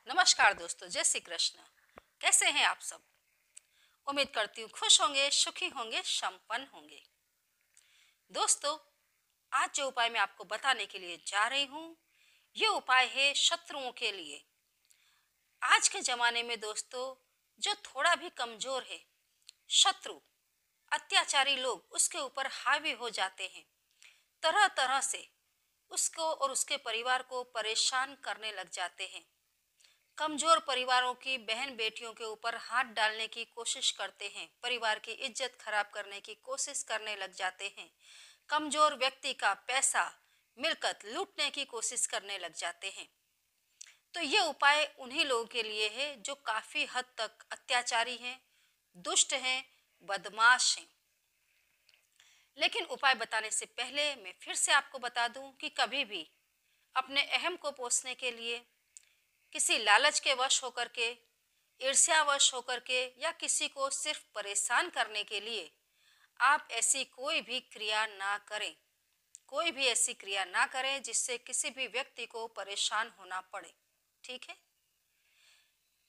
नमस्कार दोस्तों, जय श्री कृष्ण। कैसे हैं आप सब? उम्मीद करती हूँ खुश होंगे, सुखी होंगे, संपन्न होंगे। दोस्तों, आज जो उपाय मैं आपको बताने के लिए जा रही हूँ, ये उपाय है शत्रुओं के लिए। आज के जमाने में दोस्तों, जो थोड़ा भी कमजोर है, शत्रु, अत्याचारी लोग उसके ऊपर हावी हो जाते हैं। तरह तरह से उसको और उसके परिवार को परेशान करने लग जाते हैं। कमजोर परिवारों की बहन बेटियों के ऊपर हाथ डालने की कोशिश करते हैं, परिवार की इज्जत खराब करने की कोशिश करने लग जाते हैं। कमजोर व्यक्ति का पैसा, मिलकत लूटने की कोशिश करने लग जाते हैं। तो ये उपाय उन्हीं लोगों के लिए है जो काफी हद तक अत्याचारी हैं, दुष्ट हैं, बदमाश हैं। लेकिन उपाय बताने से पहले मैं फिर से आपको बता दूं कि कभी भी अपने अहम को पोषने के लिए, किसी लालच के वश होकर के, ईर्ष्यावश होकर के या किसी को सिर्फ परेशान करने के लिए आप ऐसी कोई भी क्रिया ना करें। कोई भी ऐसी क्रिया ना करें जिससे किसी भी व्यक्ति को परेशान होना पड़े। ठीक है?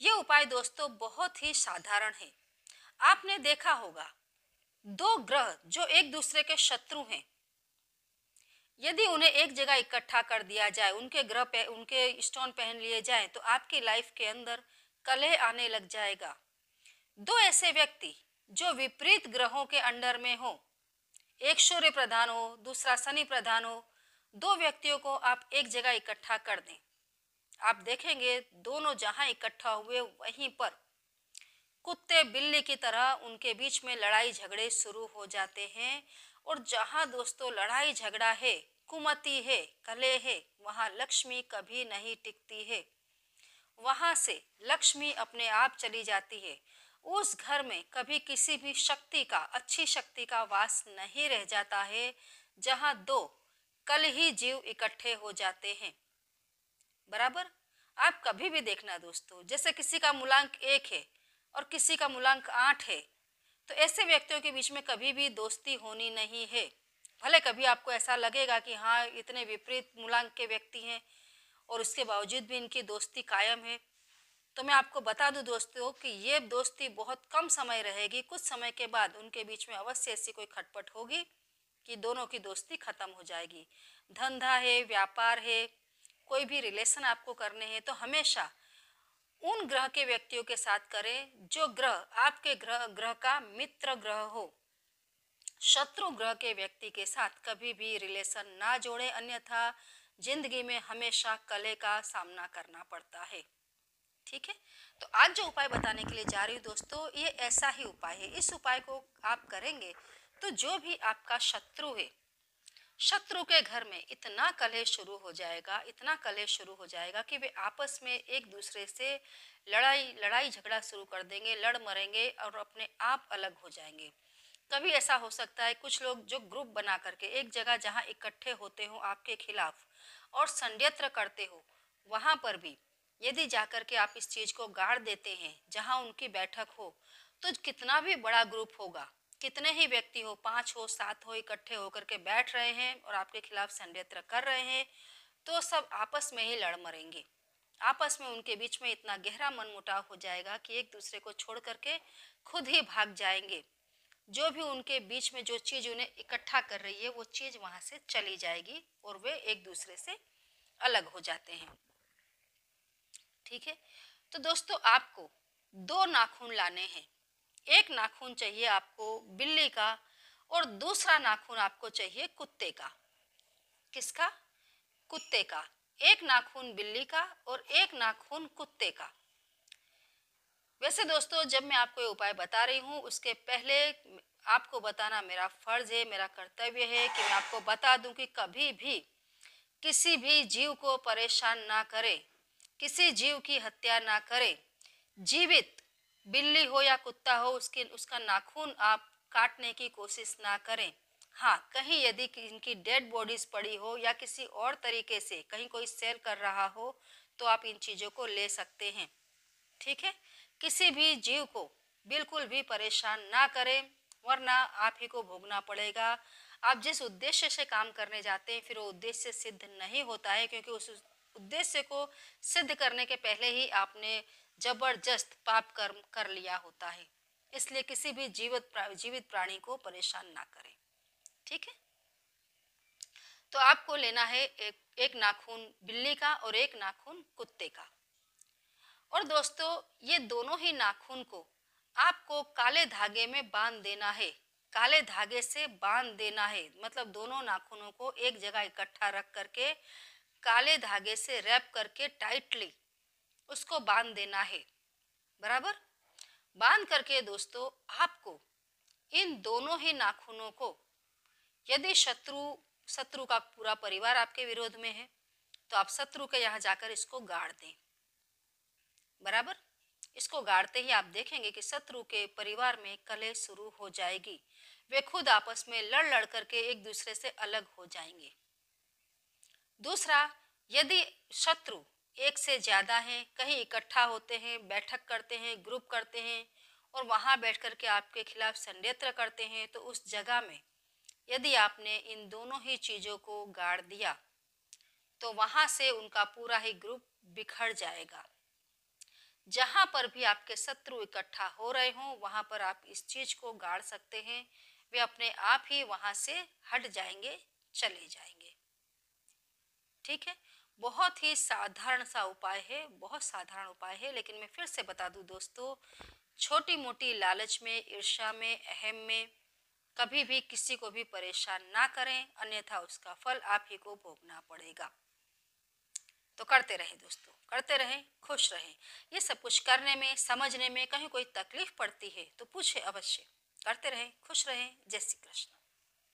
ये उपाय दोस्तों बहुत ही साधारण है। आपने देखा होगा, दो ग्रह जो एक दूसरे के शत्रु हैं, यदि उन्हें एक जगह इकट्ठा कर दिया जाए, उनके ग्रह पे उनके स्टोन पहन लिए जाए, तो आपकी लाइफ के अंदर कलह आने लग जाएगा। दो ऐसे व्यक्ति जो विपरीत ग्रहों के अंडर में हो, एक सूर्य प्रधान हो, दूसरा शनि प्रधान हो, दो व्यक्तियों को आप एक जगह इकट्ठा कर दें, आप देखेंगे दोनों जहां इकट्ठा हुए वहीं पर कुत्ते बिल्ली की तरह उनके बीच में लड़ाई झगड़े शुरू हो जाते हैं। और जहां दोस्तों लड़ाई झगड़ा है, कुमति है, कलह है, वहां लक्ष्मी कभी नहीं टिकती है। वहां से लक्ष्मी अपने आप चली जाती है। उस घर में कभी किसी भी शक्ति का, अच्छी शक्ति का वास नहीं रह जाता है। जहां दो कल ही जीव इकट्ठे हो जाते हैं, बराबर। आप कभी भी देखना दोस्तों, जैसे किसी का मूलांक 1 है और किसी का मूलांक 8 है, तो ऐसे व्यक्तियों के बीच में कभी भी दोस्ती होनी नहीं है। भले कभी आपको ऐसा लगेगा कि हाँ, इतने विपरीत मूलांक के व्यक्ति हैं और उसके बावजूद भी इनकी दोस्ती कायम है, तो मैं आपको बता दूं दोस्तों कि ये दोस्ती बहुत कम समय रहेगी। कुछ समय के बाद उनके बीच में अवश्य ऐसी कोई खटपट होगी कि दोनों की दोस्ती खत्म हो जाएगी। धंधा है, व्यापार है, कोई भी रिलेशन आपको करने हैं, तो हमेशा उन ग्रह के व्यक्तियों के साथ करें जो ग्रह आपके ग्रह का मित्र ग्रह हो। शत्रु ग्रह के व्यक्ति के साथ कभी भी रिलेशन ना जोड़े, अन्यथा जिंदगी में हमेशा कलह का सामना करना पड़ता है। ठीक है? तो आज जो उपाय बताने के लिए जा रही हूँ दोस्तों, ये ऐसा ही उपाय है। इस उपाय को आप करेंगे तो जो भी आपका शत्रु है, शत्रु के घर में इतना कलह शुरू हो जाएगा, इतना कलह शुरू हो जाएगा कि वे आपस में एक दूसरे से लड़ाई झगड़ा शुरू कर देंगे, लड़ मरेंगे और अपने आप अलग हो जाएंगे। कभी ऐसा हो सकता है कुछ लोग जो ग्रुप बना करके एक जगह जहां इकट्ठे होते हो आपके खिलाफ और षड्यंत्र करते हो, वहां पर भी यदि जाकर के आप इस चीज को गाड़ देते हैं जहां उनकी बैठक हो, तो कितना भी बड़ा ग्रुप होगा, कितने ही व्यक्ति हो, 5 हो, 7 हो, इकट्ठे होकर के बैठ रहे हैं और आपके खिलाफ षड्यंत्र कर रहे हैं, तो सब आपस में ही लड़ मरेंगे। आपस में उनके बीच में इतना गहरा मनमुटाव हो जाएगा कि एक दूसरे को छोड़ करके खुद ही भाग जाएंगे। जो भी उनके बीच में जो चीज उन्हें इकट्ठा कर रही है, वो चीज वहां से चली जाएगी और वे एक दूसरे से अलग हो जाते हैं। ठीक है? तो दोस्तों, आपको 2 नाखून लाने हैं। एक नाखून चाहिए आपको बिल्ली का और दूसरा नाखून आपको चाहिए कुत्ते का। किसका? कुत्ते का। एक नाखून बिल्ली का और एक नाखून कुत्ते का। वैसे दोस्तों, जब मैं आपको ये उपाय बता रही हूँ, उसके पहले आपको बताना मेरा फर्ज है, मेरा कर्तव्य है कि मैं आपको बता दूं कि कभी भी किसी भी जीव को परेशान ना करें, किसी जीव की हत्या ना करें। जीवित बिल्ली हो या कुत्ता हो, उसका नाखून आप काटने की कोशिश ना करें। हाँ, कहीं यदि इनकी डेड बॉडीज पड़ी हो या किसी और तरीके से कहीं कोई सेल कर रहा हो, तो आप इन चीज़ों को ले सकते हैं। ठीक है? किसी भी जीव को बिल्कुल भी परेशान ना करें, वरना आप ही को भोगना पड़ेगा। आप जिस उद्देश्य से काम करने जाते हैं, फिर वो उद्देश्य सिद्ध नहीं होता है, क्योंकि उस उद्देश्य को सिद्ध करने के पहले ही आपने जबरदस्त पाप कर्म कर लिया होता है। इसलिए किसी भी जीवित प्राणी को परेशान ना करें। ठीक है, तो आपको लेना है एक नाखून बिल्ली का और एक नाखून कुत्ते का। और दोस्तों, ये दोनों ही नाखून को आपको काले धागे में बांध देना है। काले धागे से बांध देना है, मतलब दोनों नाखूनों को एक जगह इकट्ठा रख करके काले धागे से रैप करके टाइटली उसको बांध देना है। बराबर बांध करके दोस्तों, आपको इन दोनों ही नाखूनों को, यदि शत्रु का पूरा परिवार आपके विरोध में है तो आप शत्रु के यहाँ जाकर इसको गाड़ दें। बराबर इसको गाड़ते ही आप देखेंगे कि शत्रु के परिवार में कलह शुरू हो जाएगी। वे खुद आपस में लड़ लड़ करके एक दूसरे से अलग हो जाएंगे। दूसरा, यदि शत्रु एक से ज्यादा हैं, कहीं इकट्ठा होते हैं, बैठक करते हैं, ग्रुप करते हैं और वहां बैठ करके आपके खिलाफ षड्यंत्र करते हैं, तो उस जगह में यदि आपने इन दोनों ही चीजों को गाड़ दिया तो वहां से उनका पूरा ही ग्रुप बिखर जाएगा। जहां पर भी आपके शत्रु इकट्ठा हो रहे हों वहां पर आप इस चीज को गाड़ सकते हैं। वे अपने आप ही वहां से हट जाएंगे, चले जाएंगे। ठीक है, बहुत ही साधारण सा उपाय है, बहुत साधारण उपाय है, लेकिन मैं फिर से बता दूं दोस्तों, छोटी मोटी लालच में, ईर्ष्या में, अहम में कभी भी किसी को भी परेशान ना करें, अन्यथा उसका फल आप ही को भोगना पड़ेगा। तो करते रहें दोस्तों, करते रहें, खुश रहें। ये सब कुछ करने में, समझने में कहीं कोई तकलीफ पड़ती है तो पूछे अवश्य। करते रहें, खुश रहें। जय श्री कृष्ण।